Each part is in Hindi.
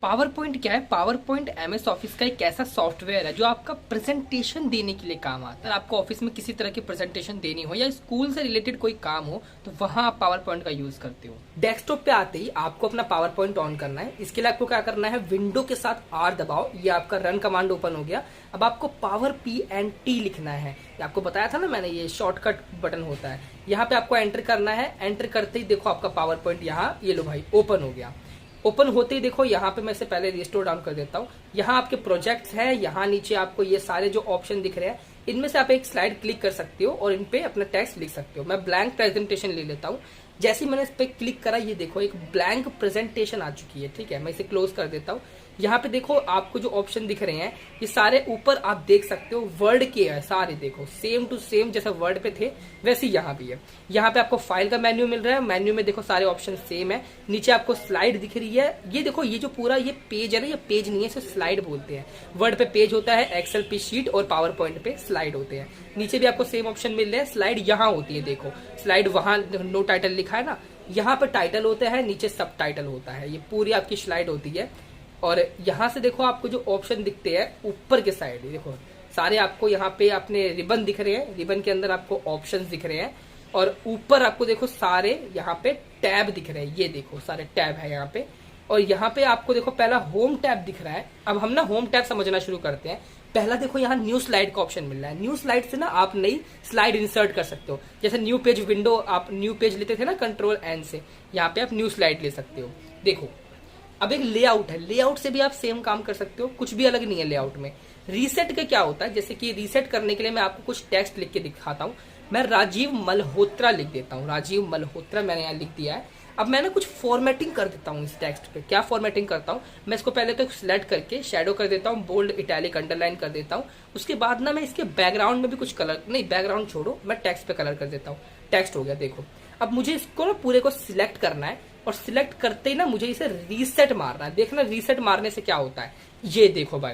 पावर पॉइंट क्या है? पावर पॉइंट एमएस ऑफिस का एक ऐसा सॉफ्टवेयर है जो आपका प्रेजेंटेशन देने के लिए काम आता है। आपको ऑफिस में किसी तरह की प्रेजेंटेशन देनी हो या स्कूल से रिलेटेड कोई काम हो तो वहां आप पावर पॉइंट का यूज करते हो। डेस्कटॉप पे आते ही आपको अपना पावर पॉइंट ऑन करना है। इसके लिए आपको क्या करना है, विंडो के साथ आर दबाओ, ये आपका रन कमांड ओपन हो गया। अब आपको पावर PNT लिखना है। आपको बताया था ना मैंने, ये शॉर्टकट बटन होता है। यहाँ पे आपको एंटर करना है। एंटर करते ही देखो आपका पावर पॉइंट यहाँ ये लो भाई ओपन हो गया। ओपन होते ही देखो यहाँ पे मैं इसे पहले रिस्टोर डाउन कर देता हूँ। यहाँ आपके प्रोजेक्ट्स हैं, यहाँ नीचे आपको ये सारे जो ऑप्शन दिख रहे हैं इनमें से आप एक स्लाइड क्लिक कर सकते हो और इन पे अपना टेक्स्ट लिख सकते हो। मैं ब्लैंक प्रेजेंटेशन ले लेता हूँ। जैसे ही मैंने इस पे क्लिक करा ये देखो एक ब्लैंक प्रेजेंटेशन आ चुकी है। ठीक है, मैं इसे क्लोज कर देता हूँ। यहाँ पे देखो आपको जो ऑप्शन दिख रहे हैं ये सारे ऊपर आप देख सकते हो वर्ड के है सारे। देखो सेम टू सेम जैसे वर्ड पे थे वैसे यहाँ भी है। यहाँ पे आपको फाइल का मेन्यू मिल रहा है। मेन्यू में देखो सारे ऑप्शन सेम है। नीचे आपको स्लाइड दिख रही है। ये देखो ये जो पूरा ये पेज है ना, ये पेज नहीं है, इसे स्लाइड बोलते हैं। वर्ड पे पेज होता है, एक्सेल पे शीट और पावर पॉइंट पे स्लाइड होते हैं। नीचे भी आपको सेम ऑप्शन मिल रहे हैं। स्लाइड यहाँ होती है, देखो स्लाइड वहां नो टाइटल लिखा है ना, यहाँ पे टाइटल होता है, नीचे सब टाइटल होता है। ये पूरी आपकी स्लाइड होती है। और यहाँ से देखो आपको जो ऑप्शन दिखते हैं ऊपर के साइड, देखो सारे आपको यहाँ पे अपने रिबन दिख रहे हैं। रिबन के अंदर आपको ऑप्शंस दिख रहे हैं और ऊपर आपको देखो सारे यहाँ पे टैब दिख रहे हैं। ये देखो सारे टैब है यहाँ पे। और यहाँ पे आपको देखो पहला होम टैब दिख रहा है। अब हम ना होम टैब समझना शुरू करते हैं। पहला देखो यहाँ न्यू स्लाइड का ऑप्शन मिल रहा है। न्यू स्लाइड से ना आप नई स्लाइड इंसर्ट कर सकते हो। जैसे न्यू पेज विंडो, आप न्यू पेज लेते थे ना Ctrl+N से, यहाँ पे आप न्यू स्लाइड ले सकते हो। देखो अब एक लेआउट है, लेआउट से भी आप सेम काम कर सकते हो, कुछ भी अलग नहीं है लेआउट में। रीसेट का क्या होता है, जैसे कि रीसेट करने के लिए मैं आपको कुछ टेक्स्ट लिख के दिखाता हूँ। मैं राजीव मल्होत्रा लिख देता हूँ। राजीव मल्होत्रा मैंने यहाँ लिख दिया है। अब मैं ना कुछ फॉर्मेटिंग कर देता हूँ इस टेक्स्ट पे। क्या फॉर्मेटिंग करता हूँ, मैं इसको पहले तो सिलेक्ट करके शेडो कर देता हूँ, बोल्ड इटैलिक अंडरलाइन कर देता हूँ। उसके बाद ना मैं इसके बैकग्राउंड में भी कुछ कलर, नहीं बैकग्राउंड छोड़ो, मैं टेक्स्ट पे कलर कर देता हूँ। टेक्स्ट हो गया देखो। अब मुझे इसको ना पूरे को सिलेक्ट करना है और सिलेक्ट करते ही ना मुझे इसे रीसेट मारना है। देखना रीसेट मारने से क्या होता है, ये देखो भाई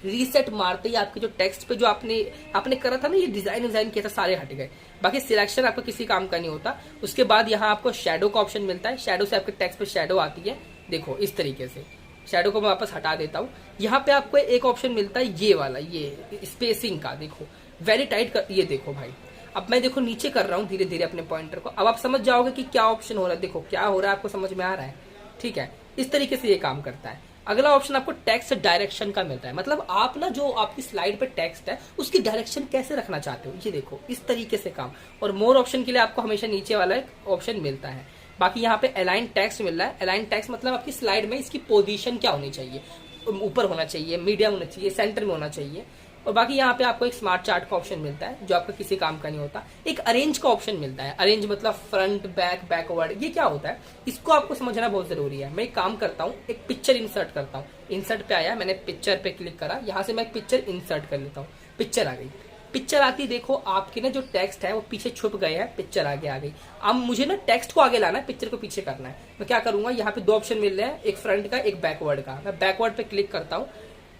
रीसेट मारते ही आपके जो टेक्स्ट पे जो आपने करा था ना, ये डिजाइन किया था, सारे हट गए। बाकी सिलेक्शन आपका किसी काम का नहीं होता। उसके बाद यहाँ आपको शेडो का ऑप्शन मिलता है। शेडो से आपके टेक्स्ट पे शेडो आती है, देखो इस तरीके से। शेडो को मैं वापस हटा देता हूँ। यहाँ पे आपको एक ऑप्शन मिलता है ये वाला, ये स्पेसिंग का, देखो वेरी टाइट कर, ये देखो भाई। अब मैं देखो नीचे कर रहा हूँ धीरे धीरे अपने पॉइंटर को। अब आप समझ जाओगे कि क्या ऑप्शन हो रहा है। देखो क्या हो रहा है, आपको समझ में आ रहा है। ठीक है, इस तरीके से ये काम करता है। अगला ऑप्शन आपको टेक्स्ट डायरेक्शन का मिलता है। मतलब आप ना जो आपकी स्लाइड पे टेक्स्ट है उसकी डायरेक्शन कैसे रखना चाहते हो, ये देखो इस तरीके से काम। और मोर ऑप्शन के लिए आपको हमेशा नीचे वाला एक ऑप्शन मिलता है। बाकी यहाँ पे अलाइन टेक्स्ट मिल रहा है। अलाइन टेक्स्ट मतलब आपकी स्लाइड में इसकी पोजीशन क्या होनी चाहिए, ऊपर होना चाहिए, मीडियम होना चाहिए, सेंटर में होना चाहिए। और बाकी यहाँ पे आपको एक स्मार्ट चार्ट का ऑप्शन मिलता है जो आपका किसी काम का नहीं होता। एक अरेंज का ऑप्शन मिलता है। अरेंज मतलब फ्रंट बैक बैकवर्ड, ये क्या होता है इसको आपको समझना बहुत जरूरी है। मैं एक काम करता हूँ, एक पिक्चर इंसर्ट करता हूँ। इंसर्ट पे आया, मैंने पिक्चर पे क्लिक करा, यहाँ से मैं एक पिक्चर इंसर्ट कर लेता हूँ। पिक्चर आ गई। पिक्चर आती देखो आपके ना जो टेक्स्ट है वो पीछे छुप गए हैं, पिक्चर आगे आ गई। अब मुझे ना टेक्स्ट को आगे लाना है, पिक्चर को पीछे करना है। मैं क्या करूंगा, यहाँ पे दो ऑप्शन मिल रहे हैं, एक फ्रंट का एक बैकवर्ड का। मैं बैकवर्ड पे क्लिक करता हूँ।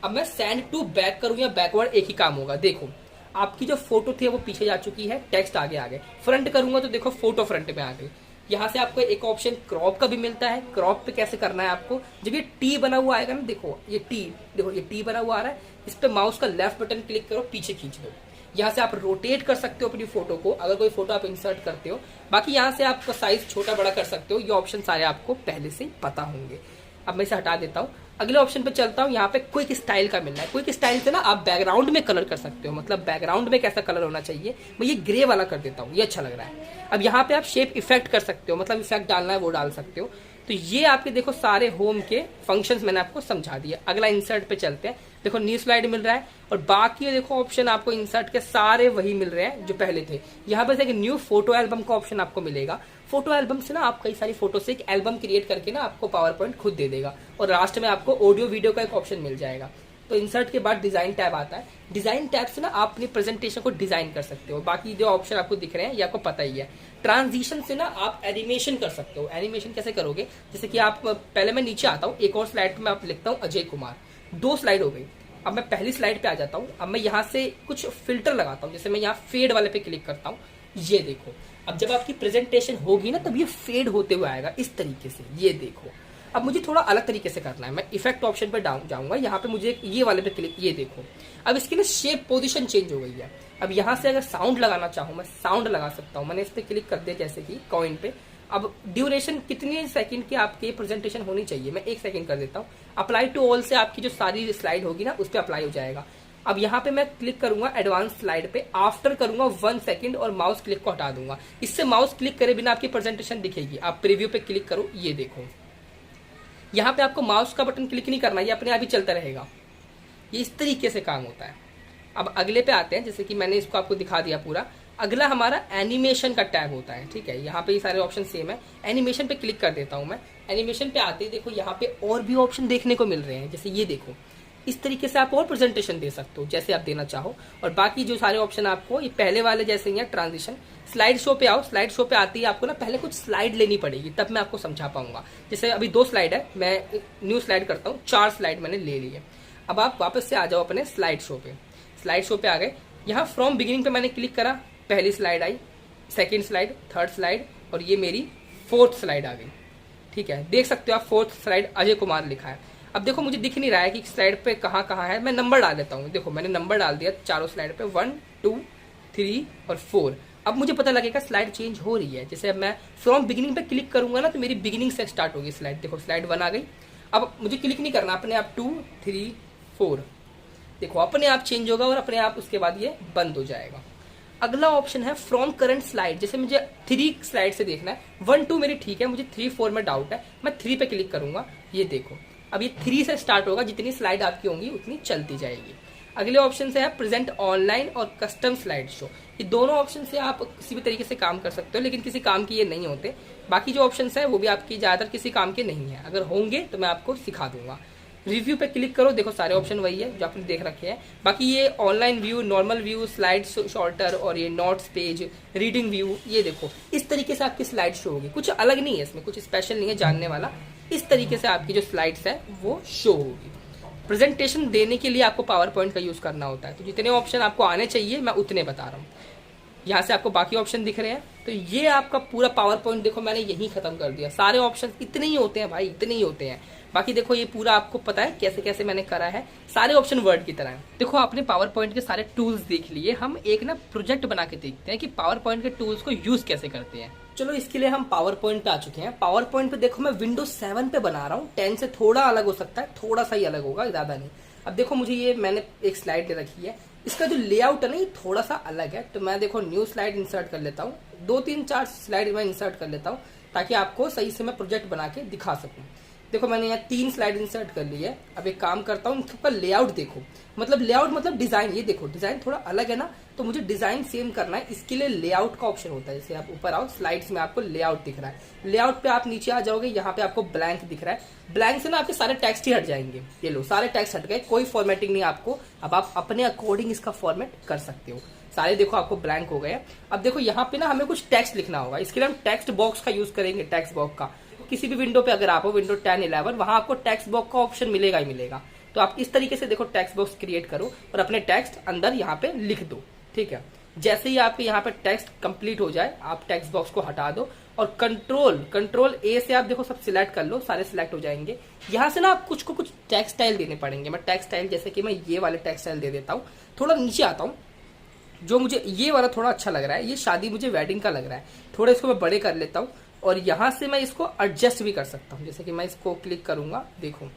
अब मैं सेंड टू बैक करूँ या बैकवर्ड, एक ही काम होगा। देखो आपकी जो फोटो थी वो पीछे जा चुकी है, टेक्स्ट आगे आ गए। फ्रंट करूंगा तो देखो फोटो फ्रंट में आ गई। यहाँ से आपको एक ऑप्शन क्रॉप का भी मिलता है। क्रॉप पे कैसे करना है आपको, जब ये टी बना हुआ आएगा ना, देखो ये टी, देखो ये टी बना हुआ आ रहा है, इस पे माउस का लेफ्ट बटन क्लिक करो, पीछे खींच दो। यहाँ से आप रोटेट कर सकते हो अपनी फोटो को, अगर कोई फोटो आप इंसर्ट करते हो। बाकी यहाँ से आपका साइज छोटा बड़ा कर सकते हो। ये ऑप्शन सारे आपको पहले से ही पता होंगे। अब मैं इसे हटा देता हूँ। अगले ऑप्शन पे चलता हूँ। यहाँ पे क्विक स्टाइल का मिल रहा है। क्विक स्टाइल से ना आप बैकग्राउंड में कलर कर सकते हो। मतलब बैकग्राउंड में कैसा कलर होना चाहिए, मैं ये ग्रे वाला कर देता हूँ, ये अच्छा लग रहा है। अब यहाँ पे आप शेप इफेक्ट कर सकते हो, मतलब इफेक्ट डालना है वो डाल सकते हो। तो ये आपके देखो सारे होम के फंक्शंस मैंने आपको समझा दिया। अगला इंसर्ट पे चलते हैं। देखो न्यू स्लाइड मिल रहा है और बाकी देखो ऑप्शन आपको इंसर्ट के सारे वही मिल रहे हैं जो पहले थे। यहाँ पर एक न्यू फोटो एल्बम का ऑप्शन आपको मिलेगा। फोटो एल्बम से ना आप कई सारी फोटो से एक एल्बम क्रिएट करके ना आपको पावर पॉइंट खुद दे देगा। और लास्ट में आपको ऑडियो वीडियो का एक ऑप्शन मिल जाएगा। तो इंसर्ट के बाद डिजाइन टैब आता है। डिजाइन टैब से ना आप अपनी प्रेजेंटेशन को डिजाइन कर सकते हो। बाकी जो ऑप्शन आपको दिख रहे हैं ये आपको पता ही है। ट्रांजिशन से ना आप एनिमेशन कर सकते हो। एनिमेशन कैसे करोगे, जैसे कि आप पहले मैं नीचे आता हूँ, एक और स्लाइड में आप लिखता हूँ अजय कुमार, 2 स्लाइड हो गई। अब मैं पहली स्लाइड पे आ जाता हूँ। अब मैं यहाँ से कुछ फिल्टर लगाता हूँ, जैसे मैं यहाँ फेड वाले पे क्लिक करता हूँ। ये देखो अब जब आपकी प्रेजेंटेशन होगी ना तब ये फेड होते हुए आएगा इस तरीके से, ये देखो। अब मुझे थोड़ा अलग तरीके से करना है, मैं इफेक्ट ऑप्शन पर जाऊंगा, यहाँ पे मुझे ये वाले पे क्लिक, ये देखो अब इसकी ना शेप पोजीशन चेंज हो गई है। अब यहाँ से अगर साउंड लगाना चाहूँ मैं साउंड लगा सकता हूँ, मैंने इस पर क्लिक कर दिया जैसे कि कॉइन पे। अब ड्यूरेशन कितने सेकंड की आपकी प्रेजेंटेशन होनी चाहिए, मैं 1 सेकंड कर देता हूँ। अप्लाई टू ऑल से आपकी जो सारी स्लाइड होगी ना उस पर अप्लाई हो जाएगा। अब यहाँ पे मैं क्लिक करूंगा एडवांस स्लाइड पे, आफ्टर करूंगा 1 सेकंड और माउस क्लिक को हटा दूंगा। इससे माउस क्लिक करे बिना आपकी प्रेजेंटेशन दिखेगी। आप प्रीव्यू पे क्लिक करो, ये देखो यहाँ पे आपको माउस का बटन क्लिक नहीं करना, ये अपने आप ही चलता रहेगा। ये इस तरीके से काम होता है। अब अगले पे आते हैं, जैसे कि मैंने इसको आपको दिखा दिया पूरा। अगला हमारा एनिमेशन का टैब होता है, ठीक है। यहाँ पे ये सारे ऑप्शन सेम है। एनिमेशन पे क्लिक कर देता हूँ मैं। एनिमेशन पे आते ही देखो यहाँ पे और भी ऑप्शन देखने को मिल रहे हैं, जैसे ये देखो इस तरीके से आप और प्रेजेंटेशन दे सकते हो जैसे आप देना चाहो। और बाकी जो सारे ऑप्शन आपको ये पहले वाले जैसे ही ट्रांजिशन। स्लाइड शो पे आओ, स्लाइड शो पे आते ही आपको ना पहले कुछ स्लाइड लेनी पड़ेगी, तब मैं आपको समझा पाऊंगा। जैसे अभी 2 स्लाइड है, मैं न्यू स्लाइड करता हूँ, 4 स्लाइड मैंने ले ली है। अब आप वापस से आ जाओ अपने स्लाइड शो पे। स्लाइड शो पे आ गए, यहाँ फ्रॉम बिगिनिंग पे मैंने क्लिक करा, पहली slide I, second slide, third slide और ये मेरी 4th स्लाइड आ गई, ठीक है। देख सकते हो आप 4th स्लाइड अजय कुमार लिखा है। अब देखो मुझे दिख नहीं रहा है कि स्लाइड पे कहाँ कहाँ है, मैं नंबर डाल देता हूँ। देखो मैंने नंबर डाल दिया चारों स्लाइड पे 1 2 3 और 4। अब मुझे पता लगेगा स्लाइड चेंज हो रही है। जैसे अब मैं फ्रॉम बिगिनिंग पे क्लिक करूंगा ना तो मेरी बिगिनिंग से स्टार्ट होगी स्लाइड। देखो स्लाइड 1 आ गई। अब मुझे क्लिक नहीं करना, अपने आप 2 3 4 देखो अपने आप चेंज होगा और अपने आप उसके बाद ये बंद हो जाएगा। अगला ऑप्शन है फ्रॉम करंट स्लाइड। जैसे मुझे 3 स्लाइड से देखना है, 1 2 मेरी ठीक है, मुझे 3 4 में डाउट है, मैं 3 पे क्लिक करूंगा। ये देखो अब ये 3 से स्टार्ट होगा, जितनी स्लाइड आपकी होंगी उतनी चलती जाएगी। अगले ऑप्शन से है प्रेजेंट ऑनलाइन और कस्टम स्लाइड शो। ये दोनों ऑप्शन से आप किसी भी तरीके से काम कर सकते हो, लेकिन किसी काम की ये नहीं होते। बाकी जो ऑप्शन है वो भी आपकी ज्यादातर किसी काम के नहीं है, अगर होंगे तो मैं आपको सिखा दूंगा। रिव्यू पे क्लिक करो, देखो सारे ऑप्शन वही है जो आपने देख रखे हैं। बाकी ये online view, normal view, slide shorter और ये नोट्स पेज, रीडिंग व्यू, ये देखो इस तरीके से आपकी स्लाइड शो होगी। कुछ अलग नहीं है इसमें, कुछ स्पेशल नहीं है जानने वाला। इस तरीके से आपकी जो स्लाइड्स है वो शो होगी। प्रेजेंटेशन देने के लिए आपको पावर पॉइंट का यूज करना होता है, तो जितने ऑप्शन आपको आने चाहिए मैं उतने बता रहा हूँ। यहाँ से आपको बाकी ऑप्शन दिख रहे हैं, तो ये आपका पूरा पावर पॉइंट देखो मैंने यही खत्म कर दिया। सारे ऑप्शन इतने ही होते हैं भाई, इतने ही होते हैं। बाकी देखो ये पूरा आपको पता है कैसे कैसे मैंने करा है, सारे ऑप्शन वर्ड की तरह है। देखो आपने पावर पॉइंट के सारे टूल्स देख लिए, हम एक ना प्रोजेक्ट बना के देखते हैं कि पावर पॉइंट के टूल्स को यूज कैसे करते हैं। चलो इसके लिए हम पावर पॉइंट पे आ चुके हैं। पावर पॉइंट पे देखो मैं विंडोज 7 पे बना रहा हूँ, 10 से थोड़ा अलग हो सकता है, थोड़ा सा ही अलग होगा, ज्यादा नहीं। अब देखो मुझे ये मैंने एक स्लाइड ले रखी है, इसका जो लेआउट है ना ये थोड़ा सा अलग है, तो मैं देखो न्यू स्लाइड इंसर्ट कर लेता हूँ। 2 3 4 स्लाइड मैं इंसर्ट कर लेता हूँ ताकि आपको सही से मैं प्रोजेक्ट बना के दिखा सकूँ। देखो मैंने यहाँ 3 स्लाइड इंसर्ट कर ली है। अब एक काम करता हूँ, इसका लेआउट देखो, मतलब लेआउट मतलब डिजाइन, ये देखो डिजाइन थोड़ा अलग है ना, तो मुझे डिजाइन सेम करना है। इसके लिए लेआउट का ऑप्शन होता है। जैसे आप ऊपर आओ, स्लाइड्स में आपको लेआउट दिख रहा है, लेआउट पे आप नीचे आ जाओगे, यहाँ पे आपको ब्लैंक दिख रहा है। ब्लैंक से ना आपके सारे टेक्स्ट ही हट जाएंगे। ये लो सारे टेक्स्ट हट गए, कोई फॉर्मेटिंग नहीं आपको। अब आप अपने अकॉर्डिंग इसका फॉर्मेट कर सकते हो। सारे देखो आपको ब्लैंक हो गए। अब देखो यहाँ पे ना हमें कुछ टेक्स्ट लिखना होगा, इसके लिए हम टेक्स्ट बॉक्स का यूज करेंगे। टेक्स्ट बॉक्स का किसी भी विंडो पे अगर आप हो, विंडो 10 11, वहां आपको टेक्स्ट बॉक्स का ऑप्शन मिलेगा ही मिलेगा। तो आप इस तरीके से देखो टेक्स्ट बॉक्स क्रिएट करो और अपने टेक्स्ट अंदर यहाँ पे लिख दो, ठीक है। जैसे ही आपके यहाँ पे टेक्स्ट कंप्लीट हो जाए, आप टेक्स्ट बॉक्स को हटा दो और कंट्रोल ए से आप देखो सब सिलेक्ट कर लो, सारे सिलेक्ट हो जाएंगे। यहाँ से ना आप कुछ को कुछ टेक्स्ट स्टाइल देने पड़ेंगे। मैं टेक्स्ट स्टाइल जैसे कि मैं ये वाले टेक्स्ट स्टाइल दे देता हूँ। थोड़ा नीचे आता हूँ, जो मुझे ये वाला थोड़ा अच्छा लग रहा है, ये शादी मुझे वेडिंग का लग रहा है, थोड़ा इसको मैं बड़े कर लेता हूँ और यहाँ से मैं इसको एडजस्ट भी कर सकता हूँ। जैसे कि मैं इसको क्लिक करूंगा, देखो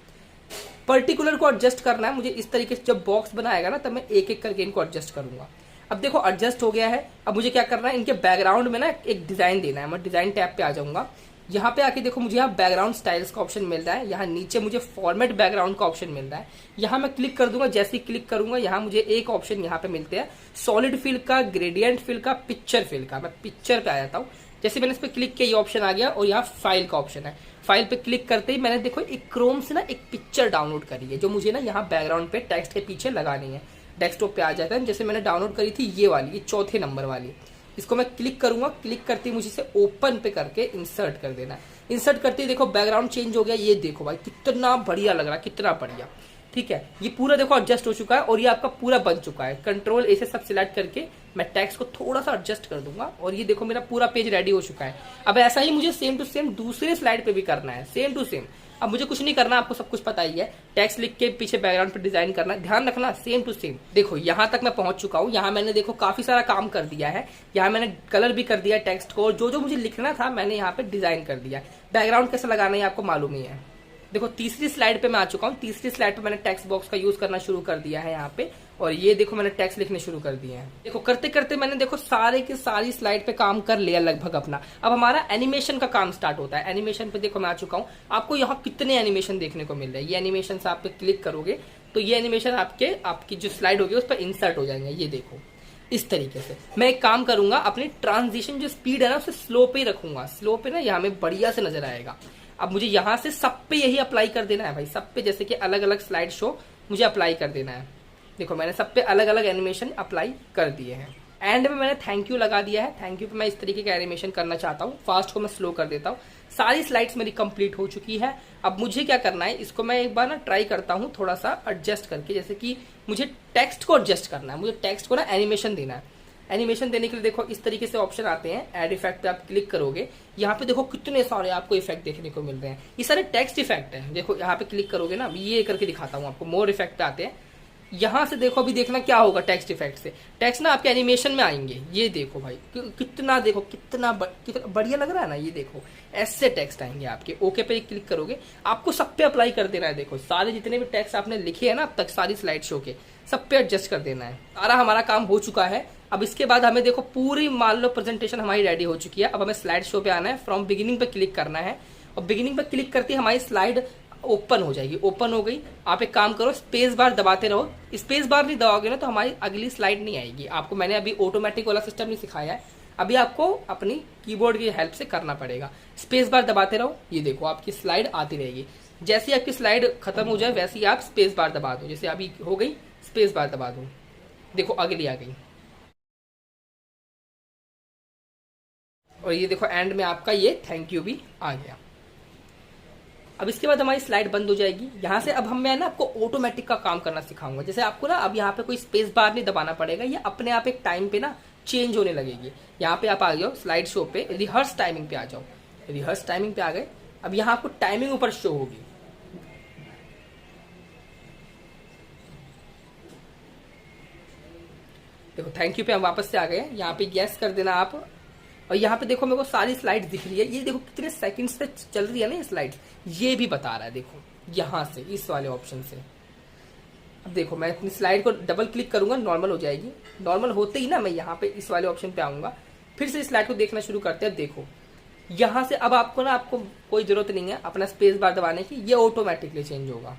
पर्टिकुलर को एडजस्ट करना है मुझे इस तरीके से। जब बॉक्स बनाएगा ना तब मैं एक एक करके इनको एडजस्ट करूंगा। अब देखो एडजस्ट हो गया है। अब मुझे क्या करना है, इनके बैकग्राउंड में ना एक डिजाइन देना है। मैं डिजाइन टैब पे आ जाऊंगा। यहाँ पे आके देखो मुझे यहाँ बैकग्राउंड स्टाइल्स का ऑप्शन मिल रहा है, यहाँ नीचे मुझे फॉर्मेट बैकग्राउंड का ऑप्शन मिल रहा है। यहाँ मैं क्लिक कर दूंगा, जैसे ही क्लिक करूंगा यहाँ मुझे एक ऑप्शन यहाँ पे मिलते हैं, सॉलिड फिल का, ग्रेडियंट फिल का, पिक्चर फिल का। मैं पिक्चर पे आ जाता हूँ। जैसे मैंने इस पे क्लिक किया ये ऑप्शन आ गया और यहाँ फाइल का ऑप्शन है। फाइल पे क्लिक करते ही मैंने देखो एक क्रोम से ना एक पिक्चर डाउनलोड करी है, जो मुझे ना यहाँ बैकग्राउंड पे टेक्स्ट के पीछे लगानी है। डेस्कटॉप पे आ जाता है। जैसे मैंने डाउनलोड करी थी ये वाली, ये 4थे नंबर वाली, इसको मैं क्लिक करूंगा। क्लिक करते ही मुझे इसे ओपन पे करके इंसर्ट कर देना है। इंसर्ट करते ही देखो बैकग्राउंड चेंज हो गया। ये देखो भाई कितना बढ़िया लग रहा है, कितना बढ़िया, ठीक है। ये पूरा देखो एडजस्ट हो चुका है और ये आपका पूरा बन चुका है। कंट्रोल ए से सब सिलेक्ट करके मैं टेक्स्ट को थोड़ा सा एडजस्ट कर दूंगा और ये देखो मेरा पूरा पेज रेडी हो चुका है। अब ऐसा ही मुझे सेम टू सेम दूसरे स्लाइड पे भी करना है, सेम टू सेम। अब मुझे कुछ नहीं करना, आपको सब कुछ पता ही है। टेक्स्ट लिख के पीछे बैकग्राउंड पे डिजाइन करना, ध्यान रखना सेम टू सेम। देखो यहाँ तक मैं पहुंच चुका हूँ, यहाँ मैंने देखो काफी सारा काम कर दिया है। यहाँ मैंने कलर भी कर दिया टेक्स्ट को, और जो जो मुझे लिखना था मैंने यहाँ पे डिजाइन कर दिया। बैकग्राउंड कैसे लगाना है आपको मालूम ही है। देखो तीसरी स्लाइड पे मैं आ चुका हूँ। तीसरी स्लाइड पे मैंने टेक्स्ट बॉक्स का यूज करना शुरू कर दिया है यहाँ पे, और ये देखो मैंने टेक्स्ट लिखने शुरू कर दिए हैं। देखो करते करते मैंने देखो सारे की सारी स्लाइड पे काम कर लिया लगभग अपना। अब हमारा एनिमेशन का काम स्टार्ट होता है। एनिमेशन पे देखो मैं आ चुका हूँ। आपको यहाँ कितने एनिमेशन देखने को मिल रहे हैं। ये एनिमेशन आप पे क्लिक करोगे तो ये एनिमेशन आपकी जो स्लाइड होगी उस पर इंसर्ट हो जाएंगे। ये देखो इस तरीके से। मैं एक काम करूंगा, अपनी ट्रांजिशन जो स्पीड है ना उसे स्लो पे ही रखूंगा। स्लो पे ना यहाँ में बढ़िया से नजर आएगा। अब मुझे यहाँ से सब पे यही अप्लाई कर देना है भाई, सब पे, जैसे कि अलग अलग स्लाइड शो मुझे अप्लाई कर देना है। देखो मैंने सब पे अलग अलग एनिमेशन अप्लाई कर दिए हैं। एंड में मैंने थैंक यू लगा दिया है। थैंक यू पे मैं इस तरीके का एनिमेशन करना चाहता हूँ। फास्ट को मैं स्लो कर देता हूँ। सारी स्लाइड्स मेरी कंप्लीट हो चुकी है। अब मुझे क्या करना है, इसको मैं एक बार ना ट्राई करता हूँ थोड़ा सा एडजस्ट करके। जैसे कि मुझे टेक्स्ट को एडजस्ट करना है, मुझे टेक्स्ट को ना एनिमेशन देना है। एनिमेशन देने के लिए देखो इस तरीके से ऑप्शन आते हैं। ऐड इफेक्ट पे आप क्लिक करोगे, यहाँ पे देखो कितने सारे आपको इफेक्ट देखने को मिल रहे हैं। ये सारे टेक्स्ट इफेक्ट हैं। देखो यहाँ पे क्लिक करोगे ना, ये करके दिखाता हूँ आपको। मोर इफेक्ट पे आते हैं। यहाँ से देखो अभी देखना क्या होगा टेक्स्ट इफेक्ट से। टेक्स्ट ना आपके एनिमेशन में आएंगे। ये देखो भाई कितना, देखो कितना बढ़िया लग रहा है ना। ये देखो ऐसे टेक्स्ट आएंगे आपके। ओके पे क्लिक करोगे, आपको सब पे अप्लाई कर देना है। देखो सारे जितने भी टेक्स्ट आपने लिखे हैं ना अब तक, सारी स्लाइड शो के, सब पे एडजस्ट कर देना है। सारा हमारा काम हो चुका है। अब इसके बाद हमें देखो पूरी मान लो प्रेजेंटेशन हमारी रेडी हो चुकी है। अब हमें स्लाइड शो पे आना है। फ्रॉम बिगिनिंग पे क्लिक करना है, और बिगिनिंग पे क्लिक करते ही हमारी स्लाइड ओपन हो जाएगी। ओपन हो गई। आप एक काम करो, स्पेस बार दबाते रहो। स्पेस बार नहीं दबाओगे ना तो हमारी अगली स्लाइड नहीं आएगी। आपको मैंने अभी ऑटोमेटिक वाला सिस्टम नहीं सिखाया है, अभी आपको अपनी कीबोर्ड की हेल्प से करना पड़ेगा। स्पेस बार दबाते रहो। ये देखो आपकी स्लाइड आती रहेगी। जैसे ही आपकी स्लाइड खत्म हो जाए वैसे ही आप स्पेस बार दबा दो। जैसे अभी हो गई, स्पेस बार दबा दो, देखो अगली आ गई। और ये देखो एंड में आपका ये थैंक यू भी आ गया। अब इसके बाद हमारी स्लाइड बंद हो जाएगी। यहाँ से अब मैं ना आपको ऑटोमेटिक का काम करना सिखाऊंगा। जैसे आपको ना अब यहाँ पे कोई स्पेस बार नहीं दबाना पड़ेगा, ये अपने आप एक टाइम पे ना चेंज होने लगेगी। यहाँ पे आप आ जाओ स्लाइड शो पे, रिहर्स टाइमिंग पे आ जाओ। रिहर्स टाइमिंग पे आ गए। अब यहाँ आपको टाइमिंग ऊपर शो होगी। देखो थैंक यू पे हम वापस से आ गए। यहाँ पे यस कर देना आप। और यहाँ पे देखो मेरे को सारी स्लाइड दिख रही है। ये देखो कितने सेकंड से चल रही है ना ये स्लाइड, ये भी बता रहा है। देखो यहाँ से इस वाले ऑप्शन से। अब देखो मैं अपनी स्लाइड को डबल क्लिक करूंगा, नॉर्मल हो जाएगी। नॉर्मल होते ही ना मैं यहाँ पे इस वाले ऑप्शन पे आऊंगा, फिर से स्लाइड को देखना शुरू करते हैं। देखो यहाँ से अब आपको कोई जरूरत नहीं है अपना स्पेस बार दबाने की, ये ऑटोमेटिकली चेंज होगा।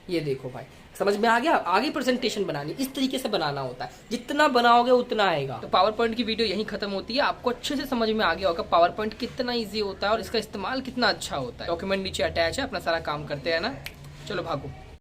ये देखो भाई समझ में आ गया। आगे प्रेजेंटेशन बनानी इस तरीके से बनाना होता है, जितना बनाओगे उतना आएगा। तो पावर पॉइंट की वीडियो यहीं खत्म होती है। आपको अच्छे से समझ में आ गया होगा पावर पॉइंट कितना इजी होता है और इसका इस्तेमाल कितना अच्छा होता है। डॉक्यूमेंट नीचे अटैच है, अपना सारा काम करते हैं ना। चलो भागो।